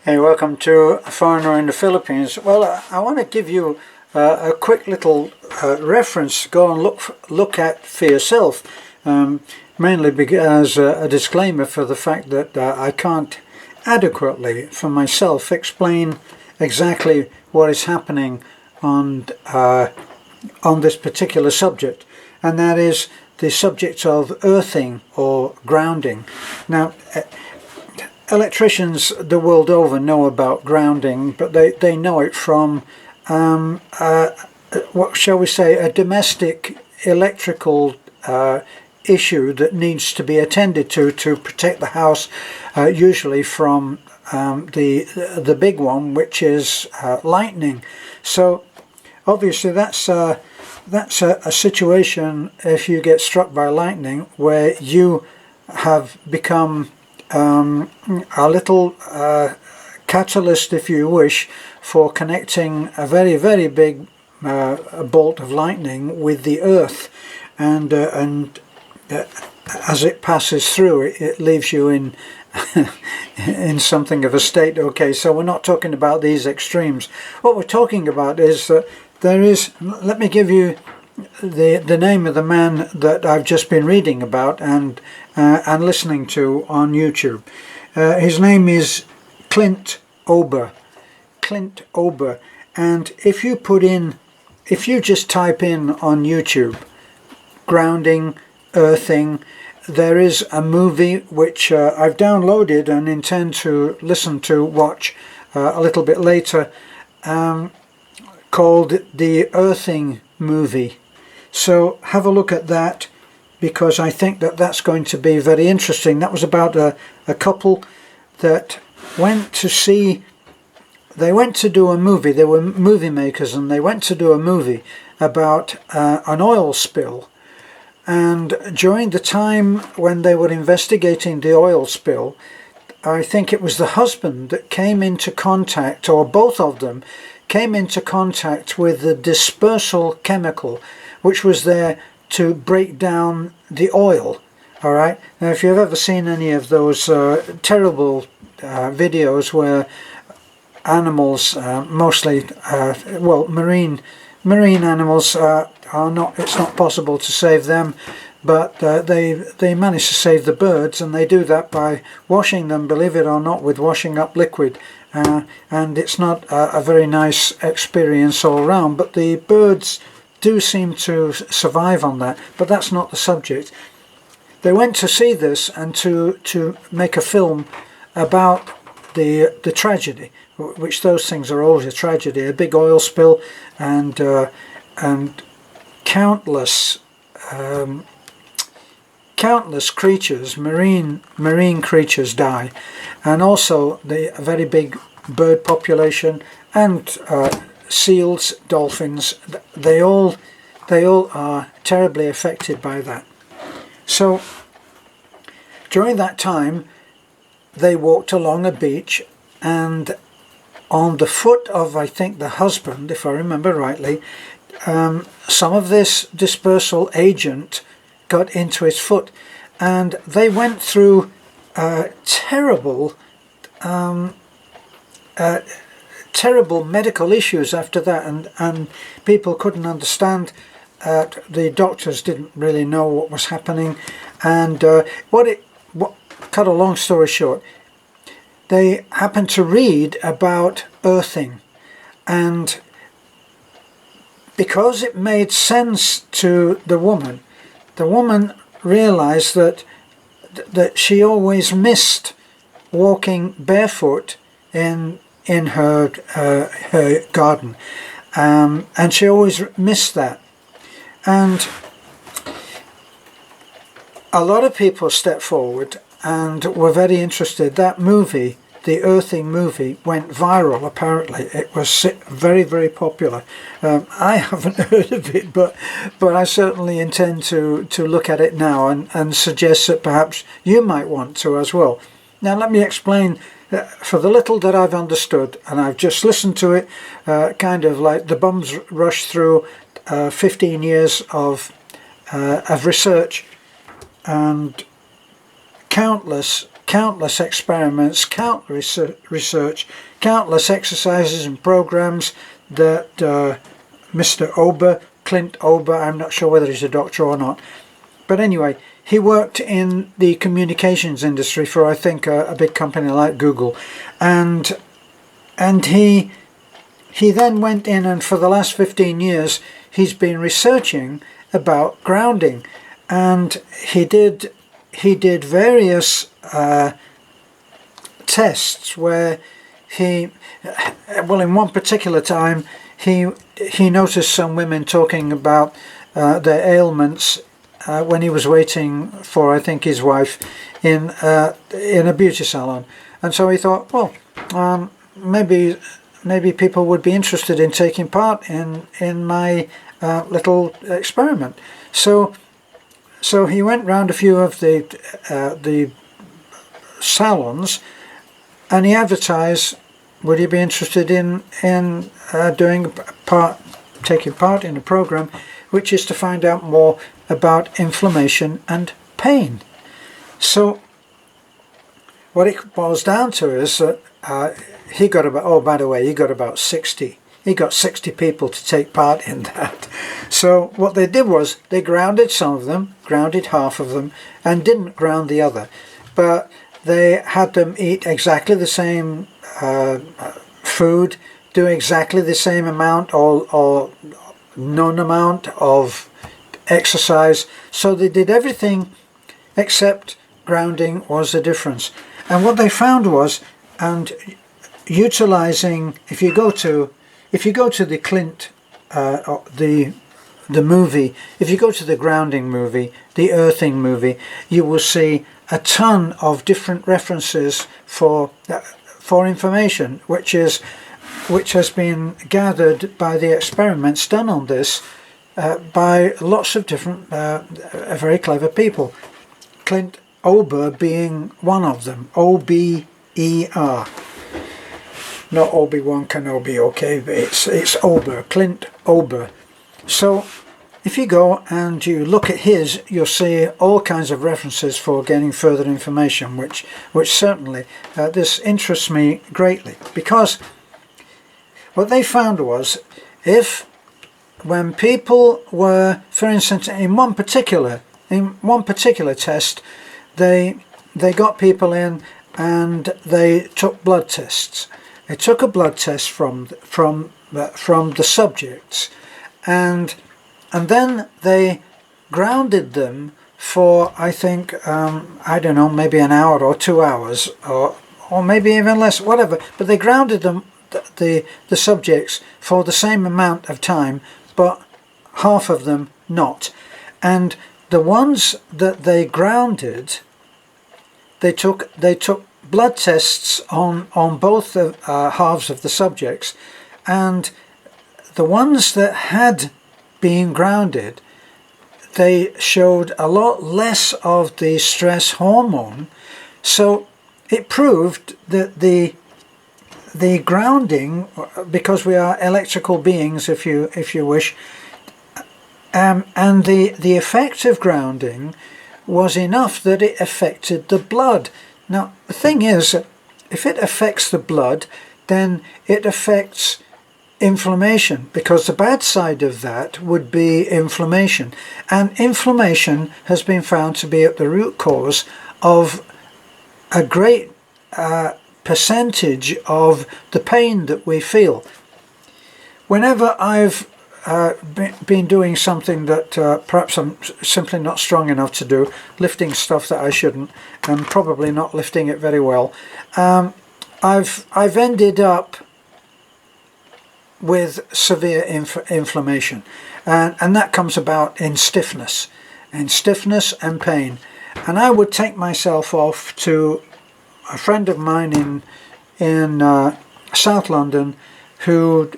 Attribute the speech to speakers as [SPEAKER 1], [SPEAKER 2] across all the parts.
[SPEAKER 1] Hey, welcome to A Foreigner in the Philippines. Well, I want to give you a quick little reference to go and look at for yourself, mainly as a disclaimer for the fact that I can't adequately for myself explain exactly what is happening on this particular subject, and that is the subject of earthing or grounding. Now, electricians the world over know about grounding, but they know it from, what shall we say, a domestic electrical issue that needs to be attended to protect the house, usually from the big one, which is lightning. So obviously that's a situation, if you get struck by lightning, where you have become a little catalyst, if you wish, for connecting a very, very big bolt of lightning with the earth, and as it passes through, it leaves you in in something of a state. Okay, so we're not talking about these extremes. What we're talking about is that there is, let me give you the name of the man that I've just been reading about and listening to on YouTube. His name is Clint Ober. Clint Ober. And if you just type in on YouTube, grounding, earthing, there is a movie which I've downloaded and intend to watch a little bit later, called The Earthing Movie. So have a look at that, because I think that that's going to be very interesting. That was about a couple that went to do a movie. They were movie makers, and they went to do a movie about an oil spill. And during the time when they were investigating the oil spill, I think it was the husband that came into contact, or both of them came into contact with the dispersal chemical, which was there to break down the oil. All right. Now, if you've ever seen any of those terrible videos where animals, mostly, marine animals, are not. It's not possible to save them, but they manage to save the birds, and they do that by washing them, believe it or not, with washing up liquid. And it's not a very nice experience all around, but the birds do seem to survive on that. But that's not the subject. They went to see this and to make a film about the tragedy, which those things are always a tragedy, a big oil spill, and countless creatures, marine creatures die, and also a very big bird population, and seals, dolphins. They all are terribly affected by that. So during that time, they walked along a beach, and on the foot of, I think, the husband, if I remember rightly, some of this dispersal agent got into his foot, and they went through terrible medical issues after that, and people couldn't understand. The doctors didn't really know what was happening, and cut a long story short, they happened to read about earthing, and because it made sense to the woman realized that she always missed walking barefoot in her garden, and she always missed that. And a lot of people stepped forward and were very interested. That movie, the Earthing movie, went viral. Apparently it was very, very popular. I haven't heard of it, but I certainly intend to look at it now and suggest that perhaps you might want to as well. Now let me explain, for the little that I've understood, and I've just listened to it, kind of like the bums rush through 15 years of research and countless countless experiments, countless research, countless exercises and programs that Mr. Ober, Clint Ober, I'm not sure whether he's a doctor or not, but anyway, he worked in the communications industry for, I think, a big company like Google, and he then went in, and for the last 15 years he's been researching about grounding, and he did various tests where in one particular time he noticed some women talking about their ailments when he was waiting for, I think, his wife in a beauty salon, and so he thought, well, maybe people would be interested in taking part in my little experiment. So he went round a few of the salons, and he advertised, would you be interested in taking part in a program which is to find out more about inflammation and pain. So what it boils down to is that he got about 60. He got 60 people to take part in that. So what they did was they grounded some of them, grounded half of them, and didn't ground the other. But they had them eat exactly the same food, do exactly the same amount or known amount of exercise. So they did everything except grounding was the difference. And what they found was, and utilizing, if you go to the Clint, the movie, if you go to the grounding movie, the earthing movie, you will see a ton of different references for information, which has been gathered by the experiments done on this by lots of different very clever people. Clint Ober being one of them, O-B-E-R. Not Obi-Wan Kenobi, okay, but it's Ober, Clint Ober. So if you go and you look at his, you'll see all kinds of references for getting further information, which certainly this interests me greatly, because what they found was, when people were, for instance, in one particular test, they got people in and they took blood tests. They took a blood test from the subjects, and then they grounded them for, I think, I don't know, maybe an hour or 2 hours, or maybe even less, whatever. But they grounded them, the subjects, for the same amount of time, but half of them not. And the ones that they grounded, they took blood tests on both the halves of the subjects, and the ones that had been grounded, they showed a lot less of the stress hormone. So it proved that the grounding, because we are electrical beings, if you wish, and the effect of grounding was enough that it affected the blood. Now the thing is, if it affects the blood, then it affects inflammation, because the bad side of that would be inflammation, and inflammation has been found to be at the root cause of a great percentage of the pain that we feel. Whenever I've been doing something that perhaps I'm simply not strong enough to do, lifting stuff that I shouldn't, and probably not lifting it very well, I've ended up with severe inflammation, and that comes about in stiffness and pain. And I would take myself off to a friend of mine in South London who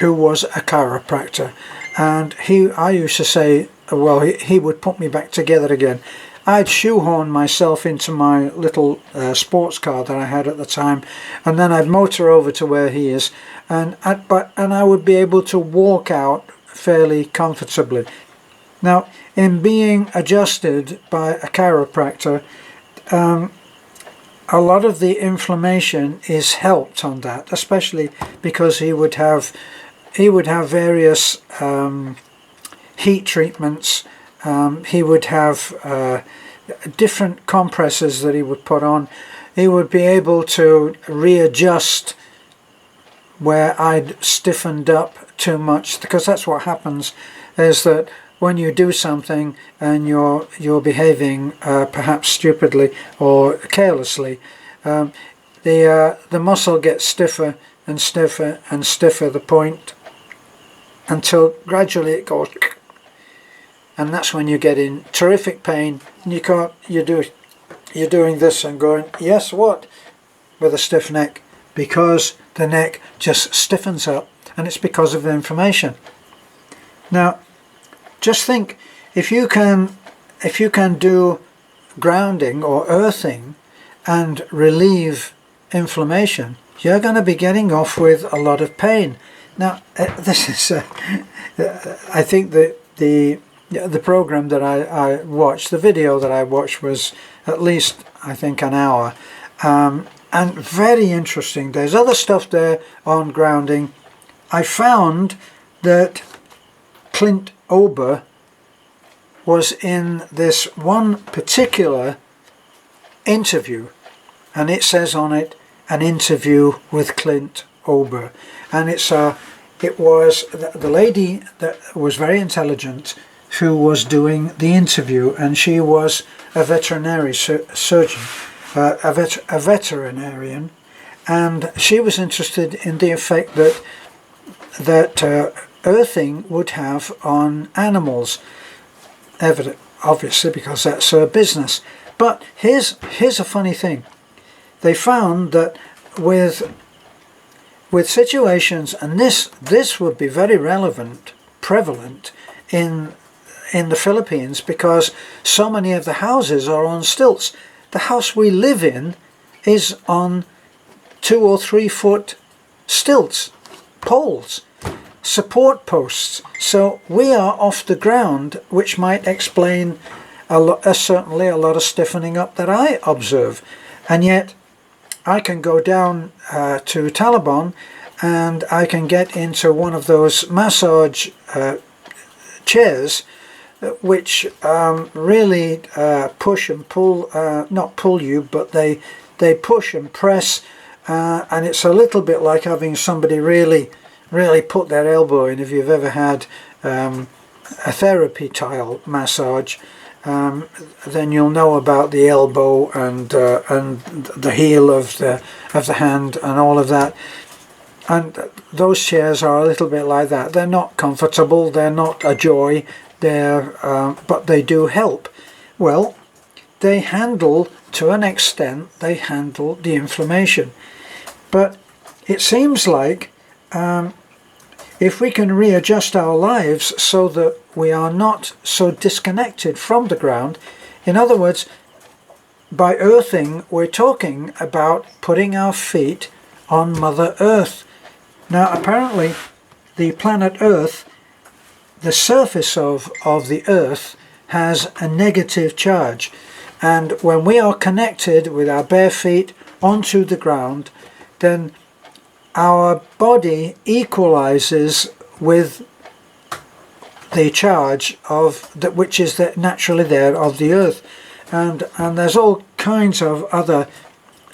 [SPEAKER 1] was a chiropractor, and I used to say, well, he would put me back together again. I'd shoehorn myself into my little sports car that I had at the time, and then I'd motor over to where he is, and I would be able to walk out fairly comfortably. Now, in being adjusted by a chiropractor, a lot of the inflammation is helped on that, especially because he would have various heat treatments. He would have different compresses that he would put on. He would be able to readjust where I'd stiffened up too much, because that's what happens, is that when you do something and you're behaving perhaps stupidly or carelessly, the muscle gets stiffer and stiffer and stiffer, the point, until gradually it goes, and that's when you get in terrific pain. And you're doing this and going, yes, what, with a stiff neck, because the neck just stiffens up, and it's because of the inflammation. Now, just think, if you can do grounding or earthing and relieve inflammation, you're going to be getting off with a lot of pain. Now, this is, I think that the program that I watched, the video that I watched, was at least, I think, an hour, and very interesting. There's other stuff there on grounding. I found that Clint Ober was in this one particular interview, and it says on it, an interview with Clint Ober, and it was the lady that was very intelligent who was doing the interview, and she was a veterinary surgeon, a veterinarian, and she was interested in the effect that earthing would have on animals, obviously, because that's her business. But here's a funny thing. They found that with situations, and this would be very prevalent in the Philippines, because so many of the houses are on stilts. The house we live in is on 2 or 3 foot stilts, poles, support posts. So we are off the ground, which might explain certainly a lot of stiffening up that I observe. And yet I can go down to Taliban, and I can get into one of those massage chairs, which really push and pull, not pull you, but they push and press, and it's a little bit like having somebody really put their elbow in. If you've ever had a therapy tile massage, then you'll know about the elbow and the heel of the hand and all of that. And those chairs are a little bit like that. They're not comfortable, they're not a joy, but they do help. Well, they handle, to an extent, they handle the inflammation. But it seems like if we can readjust our lives so that we are not so disconnected from the ground, in other words, by earthing, we're talking about putting our feet on Mother Earth. Now, apparently, the planet Earth, the surface of the Earth, has a negative charge. And when we are connected with our bare feet onto the ground, then our body equalizes with the charge of that, which is naturally there of the Earth. And there's all kinds of other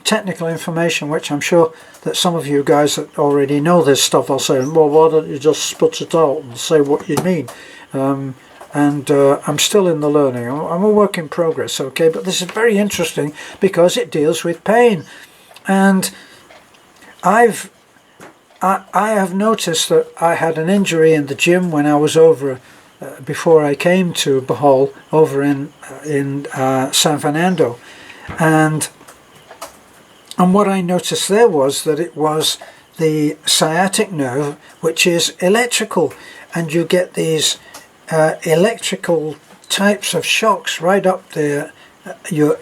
[SPEAKER 1] technical information, which I'm sure that some of you guys that already know this stuff are saying, well, why don't you just spit it out and say what you mean? I'm still in the learning. I'm a work in progress, okay? But this is very interesting because it deals with pain. And I have noticed that I had an injury in the gym when I was over, before I came to Bohol, over in San Fernando. And what I noticed there was that it was the sciatic nerve, which is electrical, and you get these electrical types of shocks right up there, your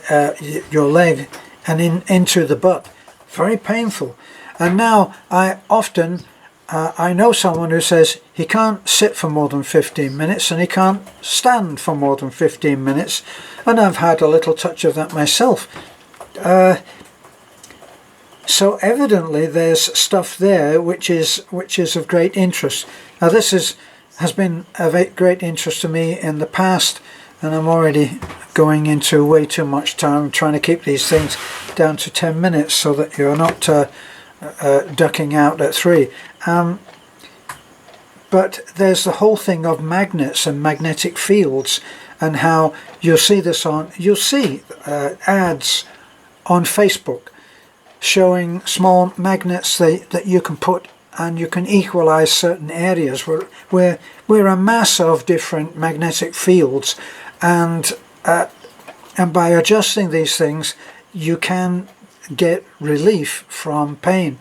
[SPEAKER 1] leg and into the butt. Very painful. And now I know someone who says he can't sit for more than 15 minutes and he can't stand for more than 15 minutes, and I've had a little touch of that myself. So evidently there's stuff there which is of great interest. Now this has been of great interest to me in the past, and I'm already going into way too much time trying to keep these things down to 10 minutes so that you're not ducking out at 3. But there's the whole thing of magnets and magnetic fields, and how you'll see ads on Facebook showing small magnets that you can put, and you can equalize certain areas where a mass of different magnetic fields, and by adjusting these things you can get relief from pain.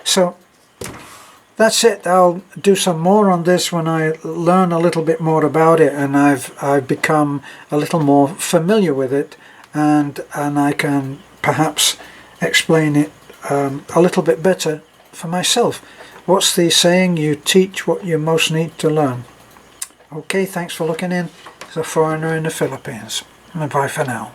[SPEAKER 1] So that's it. I'll do some more on this when I learn a little bit more about it, and I've become a little more familiar with it, and I can perhaps explain it a little bit better for myself. What's the saying? You teach what you most need to learn. Okay, thanks for looking in. As a foreigner in the Philippines. Bye for now.